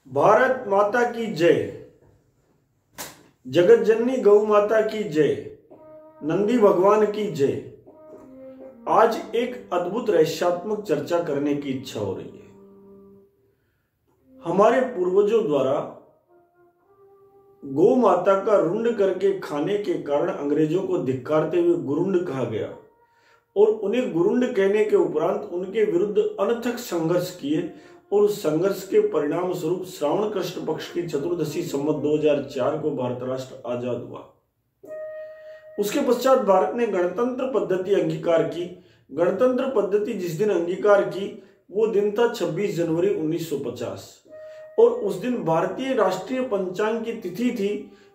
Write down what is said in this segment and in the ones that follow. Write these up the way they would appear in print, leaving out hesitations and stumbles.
भारत माता की जय, जगत जननी गौ माता की जय, नंदी भगवान की जय। आज एक अद्भुत रहस्यात्मक चर्चा करने की इच्छा हो रही है। हमारे पूर्वजों द्वारा गौ माता का रुंड करके खाने के कारण अंग्रेजों को धिक्कारते हुए गुरुंड कहा गया और उन्हें गुरुंड कहने के उपरांत उनके विरुद्ध अनथक संघर्ष किए और उस संघर्ष के परिणाम स्वरूप श्रावण कृष्ण पक्ष की चतुर्दशी संवत 2004 को भारत राष्ट्र आजाद हुआ। उसके पश्चात भारत ने गणतंत्र पद्धति अंगीकार की। गणतंत्र पद्धति जिस दिन अंगीकार की वो दिन था 26 जनवरी 1950 और उस दिन भारतीय राष्ट्रीय पंचांग की तिथि थी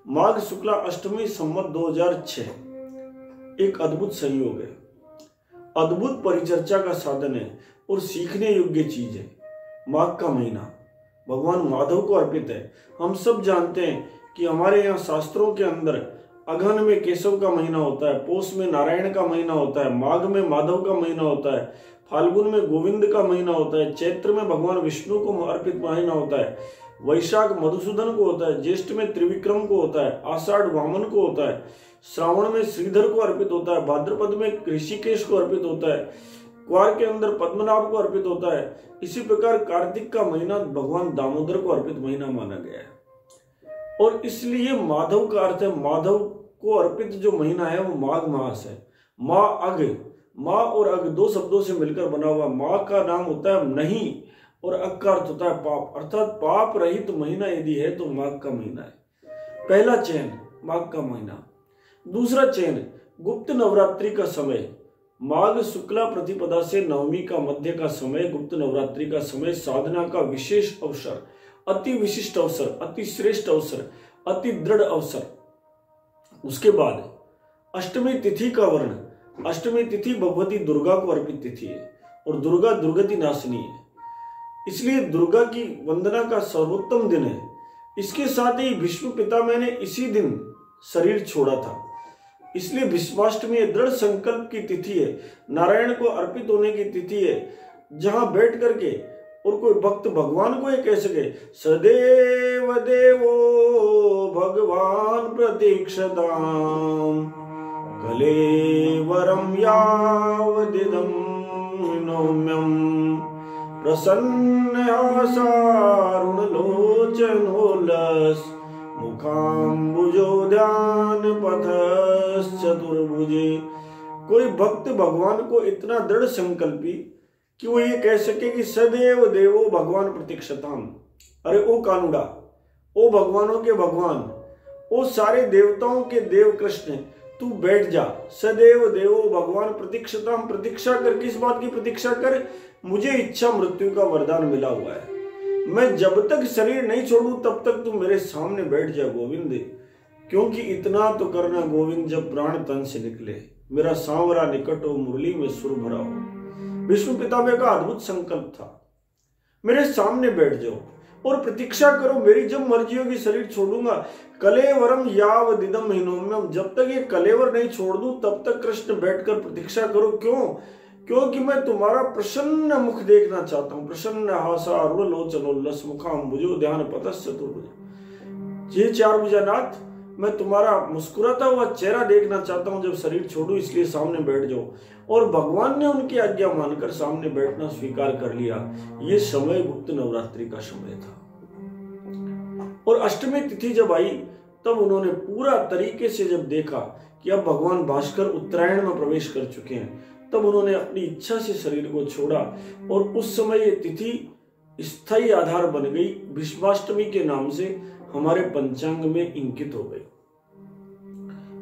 माघ शुक्ला अष्टमी संवत 2006। एक अद्भुत संयोग है, अद्भुत परिचर्चा का साधन है और सीखने योग्य चीज है। माघ का महीना भगवान माधव को अर्पित है। हम सब जानते हैं कि हमारे यहाँ शास्त्रों के अंदर अगहन में केशव का महीना होता है, पौष में नारायण का महीना होता है, माघ में माधव का महीना होता है, फाल्गुन में गोविंद का महीना होता है, चैत्र में भगवान विष्णु को अर्पित महीना होता है, वैशाख मधुसूदन को होता है, ज्येष्ठ में त्रिविक्रम को होता है, आषाढ़ वामन को होता है, श्रावण में श्रीधर को अर्पित होता है, भाद्रपद में ऋषिकेश को अर्पित होता है, क्वार के अंदर पद्मनाभ को अर्पित होता है। इसी प्रकार कार्तिक का महीना भगवान दामोदर को अर्पित महीना माना गया है और इसलिए माधव का अर्थ है, माधव को अर्पित जो महीना है वो माघ मास है। माँ अग, माँ और अग दो शब्दों से मिलकर बना हुआ। माँ का नाम होता है नहीं और अग का अर्थ होता है पाप, अर्थात पाप रहित महीना यदि है तो माघ का महीना है। पहला चयन माघ का महीना। दूसरा चयन गुप्त नवरात्रि का समय, माघ शुक्ला प्रतिपदा से नवमी का मध्य का समय, गुप्त नवरात्रि का समय, साधना का विशेष अवसर, अति विशिष्ट अवसर, अति श्रेष्ठ अवसर, अति दृढ़ अवसर। उसके बाद अष्टमी तिथि का वर्ण। अष्टमी तिथि भगवती दुर्गा को अर्पित तिथि है और दुर्गा दुर्गति नाशिनी है, इसलिए दुर्गा की वंदना का सर्वोत्तम दिन है। इसके साथ ही भीष्म पितामह ने इसी दिन शरीर छोड़ा था, इसलिए भीष्माष्टमी दृढ़ संकल्प की तिथि है, नारायण को अर्पित होने की तिथि है, जहां बैठ करके और कोई भक्त भगवान को ये कह सके सदैव देवो भगवान प्रतीक्षताम कलेवरम यावदिदं नौम्यं प्रसन्न आसारुण लोचनोल्लस मुखाम्बुजो ध्यान पथस चतुर्भुजे। कोई भक्त भगवान को इतना दृढ़ संकल्पी कि वो ये कह सके कि सदैव देवो भगवान प्रतीक्षताम। अरे ओ कानुड़ा, ओ भगवानों के भगवान, ओ सारे देवताओं के देव कृष्ण, तू बैठ जा। सदैव देवो भगवान प्रतीक्षताम, प्रतीक्षा कर। किस बात की प्रतीक्षा कर? मुझे इच्छा मृत्यु का वरदान मिला हुआ है, मैं जब तक शरीर नहीं छोड़ू तब तक तू मेरे सामने बैठ जा गोविंद, क्योंकि इतना तो करना गोविंद जब प्राण तन से निकले, मेरा सांवरा निकट हो, मुरली में सुर भरा हो। विष्णु पितामह का अद्भुत संकल्प था, मेरे सामने बैठ जाओ और प्रतीक्षा करो, मेरी जब मर्जी होगी शरीर छोड़ूंगा। कलेवरम यावदिदं हीनोम्यम, जब तक ये कलेवर नहीं छोड़ दूं तब तक कृष्ण बैठकर प्रतीक्षा करो। क्यों? क्योंकि मैं तुम्हारा प्रसन्न मुख देखना चाहता हूं। प्रसन्न हासा अरुण लोचनोल्लस मुखाम्बुजो ध्यान पतस चतुर्भुज। ये चार भुजानाथ, मैं तुम्हारा मुस्कुराता हुआ चेहरा देखना चाहता हूं जब शरीर छोड़ू, इसलिए सामने बैठ जाओ। और भगवान ने उनकी आज्ञा मानकर सामने बैठना स्वीकार कर लिया। ये समय गुप्त नवरात्रि का समय था और अष्टमी तिथि जब आई तब उन्होंने पूरा तरीके से जब देखा कि अब भगवान भास्कर उत्तरायण में प्रवेश कर चुके हैं, तब उन्होंने अपनी इच्छा से शरीर को छोड़ा और उस समय ये तिथि स्थायी आधार बन गई, भीष्माष्टमी के नाम से हमारे पंचांग में इंकित हो गई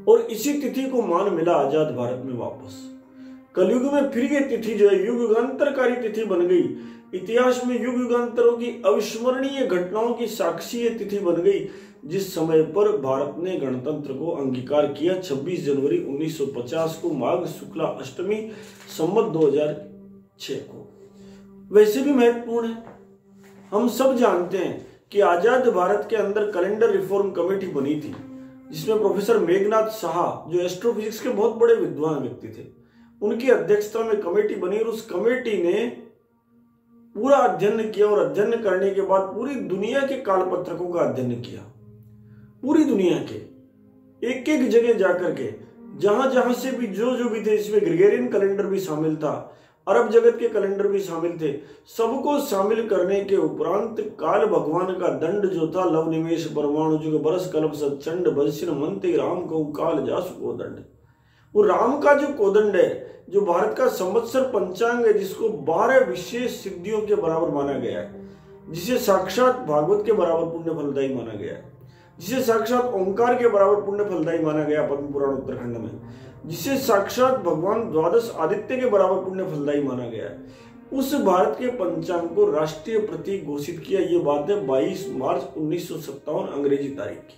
और इसी तिथि को मान मिला आजाद भारत में वापस। कलयुग में फिर ये तिथि जो है युग युगांतरकारी तिथि बन गई। इतिहास में युग युगांतरों की अविस्मरणीय घटनाओं की साक्षी ये तिथि बन गई, जिस समय पर भारत ने गणतंत्र को अंगीकार किया 26 जनवरी 1950 को माघ शुक्ला अष्टमी संवत 2006 को। वैसे भी महत्वपूर्ण है, हम सब जानते हैं कि आजाद भारत के अंदर कैलेंडर रिफॉर्म कमेटी बनी थी, जिसमें प्रोफेसर मेघनाथ साहा जो एस्ट्रोफिजिक्स के बहुत बड़े विद्वान व्यक्ति थे, उनकी अध्यक्षता में कमेटी बनी और उस कमेटी ने पूरा अध्ययन किया और अध्ययन करने के बाद पूरी दुनिया के कालपत्रकों का अध्ययन किया। पूरी दुनिया के एक एक जगह जाकर के जहां जहां से भी जो भी थे, इसमें ग्रेगोरियन कैलेंडर भी शामिल था, अरब जगत के कैलेंडर भी शामिल थे, सबको शामिल करने के उपरांत काल भगवान का दंड जो था, लव निमेश परमाणु जुग बरस कल्प सचंड भजसिन मंत्री राम को काल जासु को दंड, वो राम का जो कोदंड है, जो भारत का संवत्सर पंचांग है, जिसको 12 विशेष सिद्धियों के बराबर माना गया है, जिसे साक्षात भागवत के बराबर पुण्य फलदायी माना गया है, जिसे साक्षात ओंकार के बराबर पुण्य फलदायी माना गया पद्म पुराण उत्तराखंड में, जिसे साक्षात भगवान द्वादश आदित्य के बराबर पुण्य फलदायी माना गया है, उस भारत के पंचांग को राष्ट्रीय प्रतीक घोषित किया। ये बात है 22 मार्च 1957 अंग्रेजी तारीख की।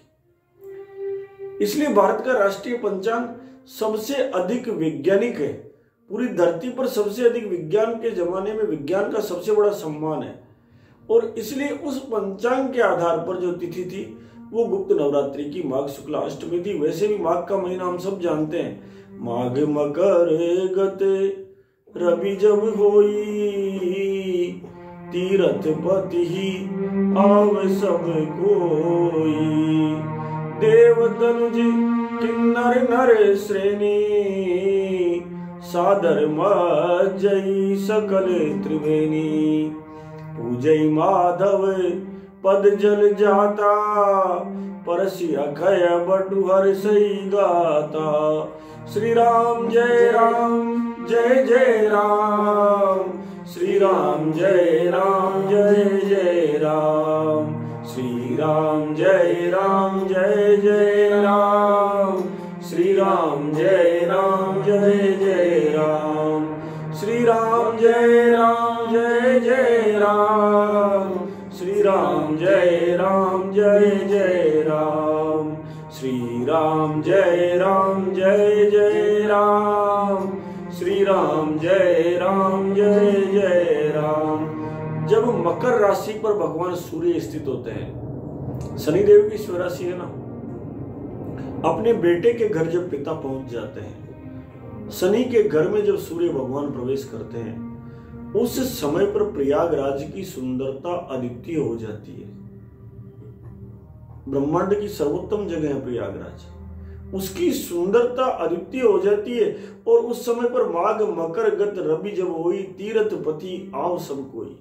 इसलिए भारत का राष्ट्रीय पंचांग सबसे अधिक वैज्ञानिक है। पूरी धरती पर सबसे अधिक विज्ञान के जमाने में विज्ञान का सबसे बड़ा सम्मान है, और इसलिए उस पंचांग के आधार पर जो तिथि थी वो गुप्त नवरात्रि की माघ शुक्ला अष्टमी थी। वैसे भी माघ का महीना हम सब जानते हैं, माघ मकर गते रवि जब होई, तीरथ पति ही आव सब कोई, देव तनुज किन्नर नर श्रेणी, सादर मज्जई सकल त्रिवेणी, पूजई माधव पद जल जाता, परसी अखय बटु हर सही गाता, श्री राम जय राम, श्री राम जय जय राम, श्री राम जय राम, श्री राम जय राम, श्री राम जय राम, श्री राम जय राम, श्री राम जय राम, श्री राम जय राम, जय राम। जब मकर राशि पर भगवान सूर्य स्थित होते हैं, शनिदेव की स्वराशि है ना, अपने बेटे के घर जब पिता पहुंच जाते हैं, शनि के घर में जब सूर्य भगवान प्रवेश करते हैं, उस समय पर प्रयागराज की सुंदरता अद्वितीय हो जाती है। ब्रह्मांड की सर्वोत्तम जगह है प्रयागराज, उसकी सुंदरता अद्वितीय हो जाती है। और उस समय पर माघ मकर गत रवि जब होई, तीरथ पति आव सब कोई।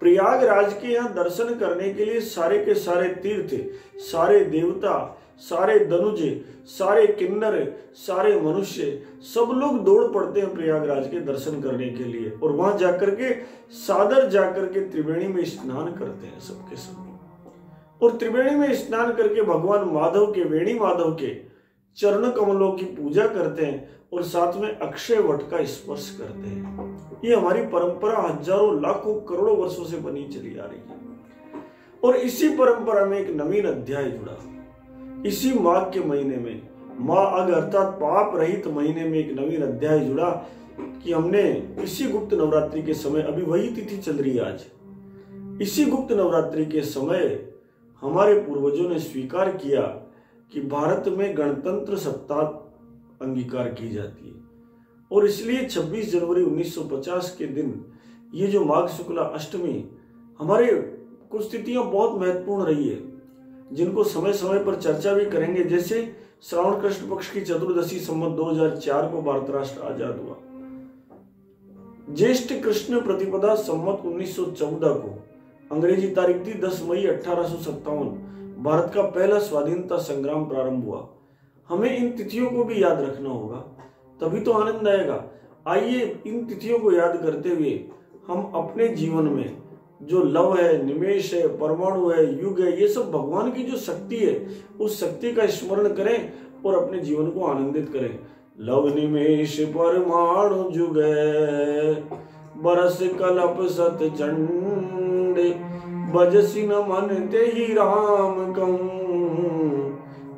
प्रयागराज के यहाँ दर्शन करने के लिए सारे के सारे तीर्थ, सारे देवता, सारे दनुज, सारे किन्नर, सारे मनुष्य, सब लोग दौड़ पड़ते हैं प्रयागराज के दर्शन करने के लिए, और वहां जाकर के सादर जाकर के त्रिवेणी में स्नान करते हैं सबके सब। और त्रिवेणी में स्नान करके भगवान माधव के, वेणी माधव के चरण कमलों की पूजा करते हैं, और साथ में अक्षय वट का स्पर्श करते हैं। ये हमारी परंपरा हजारों लाखों करोड़ों वर्षों से बनी चली आ रही है। और इसी परंपरा में एक नवीन अध्याय जुड़ा। इसी माघ के महीने में, माघ अर्थात पाप रहित महीने में एक नवीन अध्याय जुड़ा कि हमने इसी गुप्त नवरात्रि के समय, अभी वही तिथि चल रही है आज, इसी गुप्त नवरात्रि के समय हमारे पूर्वजों ने स्वीकार किया कि भारत में गणतंत्र सत्ता अंगीकार की जाती है। और इसलिए 26 जनवरी 1950 के दिन ये जो माघ शुक्ला अष्टमी, हमारे कुछ तिथियां बहुत महत्वपूर्ण रही है, जिनको समय समय पर चर्चा भी करेंगे। जैसे श्रावण कृष्ण पक्ष की चतुर्दशी संवत 2004 को भारत राष्ट्र आजाद हुआ। ज्येष्ठ कृष्ण प्रतिपदा संवत 1914 को, अंग्रेजी तारीख थी 10 मई 1857, भारत का पहला स्वाधीनता संग्राम प्रारंभ हुआ। हमें इन तिथियों को भी याद रखना होगा, तभी तो आनंद आएगा। आइए इन तिथियों को याद करते हुए हम अपने जीवन में जो लव है, निमेश है, परमाणु है, युग है, ये सब भगवान की जो शक्ति है, उस शक्ति का स्मरण करें और अपने जीवन को आनंदित करें। लव निमेश परमाणु जुग बरस कल्प सत चंड, बजसी न मन ते ही राम कहूं,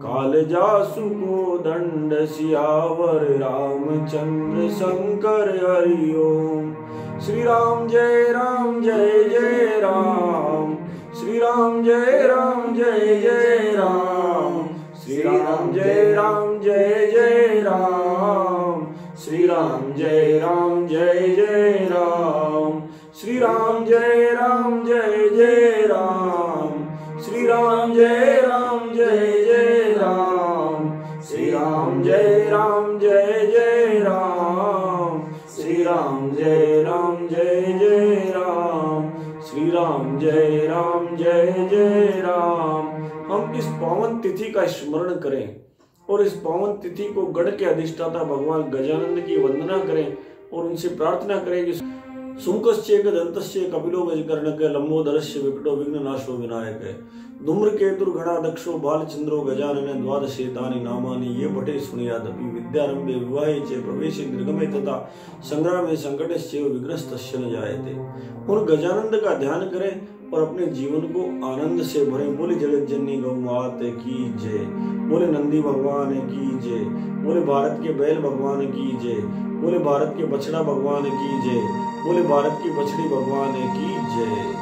काल जासु को दंड सियावर रामचंद्र शंकर हरि ओम। श्री राम जय राम, जय राम, श्री राम जय राम, जय राम, श्री राम जय राम, जय राम, श्री राम जय राम, जय राम, श्री राम जय राम, श्री राम जय राम जय जय राम, श्री राम जय राम जय जय राम, श्री राम जय राम जय जय राम, श्री राम जय राम जय जय राम। हम इस पावन तिथि का स्मरण करें और इस पावन तिथि को गढ़ के अधिष्ठाता भगवान गजानंद की वंदना करें और उनसे प्रार्थना करें कि सुमुखस्य दंतस्य कपिलो गजकर्णक लंबोदरस्य विकटो विघ्ननाशो विनायक धूम्रकेतुर्गणाध्यक्षो बालचंद्रो गजानन द्वादशेतानि नामानि ये पठे शृणुयादपि विद्यारंभे विवाहे च प्रवेशे निर्गमे तथा संग्रामे संकटस्य विग्रस्तस्य न जायते। उन गजानंद का ध्यान करें और अपने जीवन को आनंद से भरें। बोले जगत जननी गौ मात की जय, बोले नंदी भगवान की जय, बोले भारत के बैल भगवान की जय, बोले भारत के बछड़ा भगवान की जय, बोले भारत की बछड़ी भगवान की जय।